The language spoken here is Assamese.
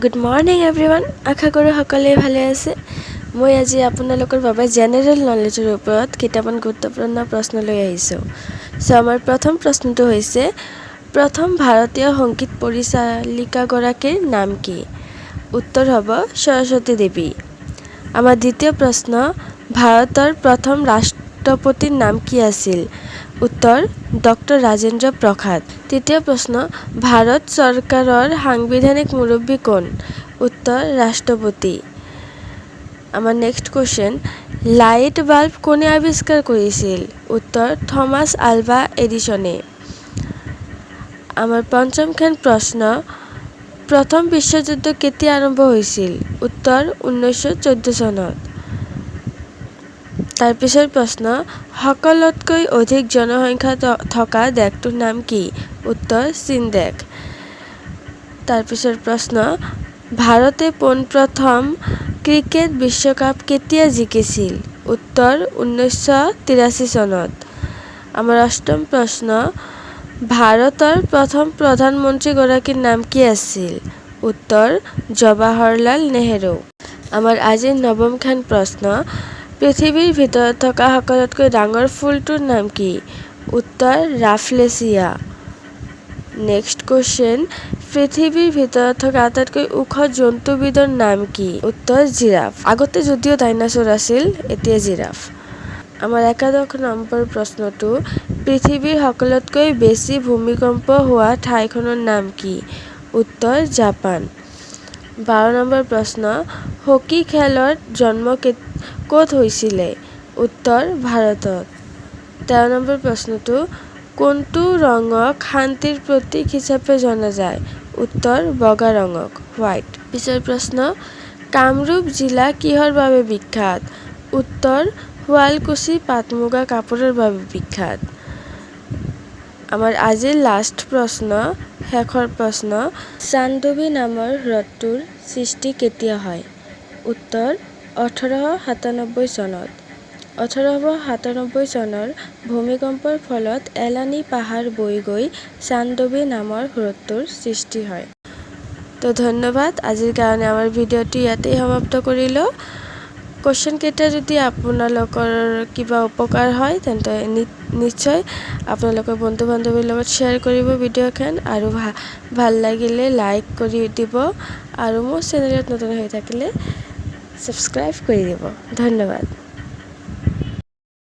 Good morning everyone. আশা কৰো সকলোৱে ভালে আছে। মই আজি আপোনালোকৰ বাবে জেনাৰেল নলেজৰ ওপৰত কেইটামান গুৰুত্বপূৰ্ণ প্ৰশ্ন লৈ আহিছো। আমাৰ প্ৰথম প্ৰশ্নটো হৈছে প্ৰথম ভাৰতীয় সংগীত পৰিচালিকা গৰাকীৰ নাম কি? উত্তৰ হ'ব সৰস্বতী দেৱী। আমাৰ দ্বিতীয় প্ৰশ্ন ভাৰতৰ প্ৰথম ৰাষ্ট্ৰপতিৰ নাম কি আছিল? উত্তৰ ডক্টৰ ৰাজেন্দ্ৰ প্ৰসাদ। তৃতীয় প্ৰশ্ন ভাৰত চৰকাৰৰ সাংবিধানিক মুৰব্বী কোন? উত্তৰ ৰাষ্ট্ৰপতি। আমাৰ নেক্সট কোৱেশ্চন লাইট বাল্ব কোনে আৱিষ্কাৰ কৰিছিল? উত্তৰ থমাছ আলভা এডিসনে। আমাৰ পঞ্চমখন প্ৰশ্ন প্ৰথম বিশ্বযুদ্ধ কেতিয়া আৰম্ভ হৈছিল? উত্তৰ 1914 চনত। তাৰপিছৰ প্ৰশ্ন সকলোতকৈ অধিক জনসংখ্যা থকা দেশটোৰ নাম কি? উত্তৰ চীন দেশ। তাৰপিছৰ প্ৰশ্ন ভাৰতে পোনপ্ৰথম ক্ৰিকেট বিশ্বকাপ কেতিয়া জিকিছিল? উত্তৰ 1983 চনত। আমাৰ অষ্টম প্ৰশ্ন ভাৰতৰ প্ৰথম প্ৰধানমন্ত্ৰীগৰাকীৰ নাম কি আছিল? উত্তৰ জৱাহৰলাল নেহেৰু। আমাৰ আজিৰ নৱমখন প্ৰশ্ন পৃথিৱীৰ ভিতৰত থকা সকলোতকৈ ডাঙৰ ফুলটোৰ নাম কি? উত্তৰ ৰাফলেছিয়া। নেক্সট কোৱেশ্চন পৃথিৱীৰ ভিতৰত থকা আটাইতকৈ ওখ জন্তুবিধৰ নাম কি? উত্তৰ জিৰাফ। আগতে যদিও ডাইনাছৰ আছিল এতিয়া জিৰাফ। আমাৰ 11 নম্বৰ প্ৰশ্নটো পৃথিৱীৰ সকলোতকৈ বেছি ভূমিকম্প হোৱা ঠাইখনৰ নাম কি? উত্তৰ জাপান। 12 নম্বৰ প্ৰশ্ন হকী খেলৰ জন্ম ক'ত হৈছিল? উত্তৰ ভাৰতত। 13 নম্বৰ প্ৰশ্নটো কোনটো ৰঙক শান্তিৰ প্ৰতীক হিচাপে জনা যায়? উত্তৰ বগা ৰঙক হোৱাইট। পিছৰ প্ৰশ্ন কামৰূপ জিলা কিহৰ বাবে বিখ্যাত? উত্তৰ শুৱালকুছি পাট মুগা কাপোৰৰ বাবে বিখ্যাত। আমাৰ আজিৰ লাষ্ট প্ৰশ্ন শেষৰ প্ৰশ্ন চান্দোবী নামৰ হ্ৰদটোৰ সৃষ্টি কেতিয়া হয়? উত্তৰ 1897 চনত। 1897 চনৰ ভূমিকম্পৰ ফলত এলানি পাহাৰ বৈ গৈ চান্দোবী নামৰ হ্ৰদটোৰ সৃষ্টি হয়। তো ধন্যবাদ। আজিৰ কাৰণে আমাৰ ভিডিঅ'টো ইয়াতেই সমাপ্ত কৰিলোঁ। কোৱেশ্চন কেইটা যদি আপোনালোকৰ কিবা উপকাৰ হয় তেন্তে নিশ্চয় আপোনালোকৰ বন্ধু বান্ধৱীৰ লগত শ্বেয়াৰ কৰিব ভিডিঅ'খন আৰু ভাল লাগিলে লাইক কৰি দিব আৰু মোৰ চেনেলত নতুন হৈ থাকিলে ছাবস্ক্ৰাইব কৰি দিব। ধন্যবাদ।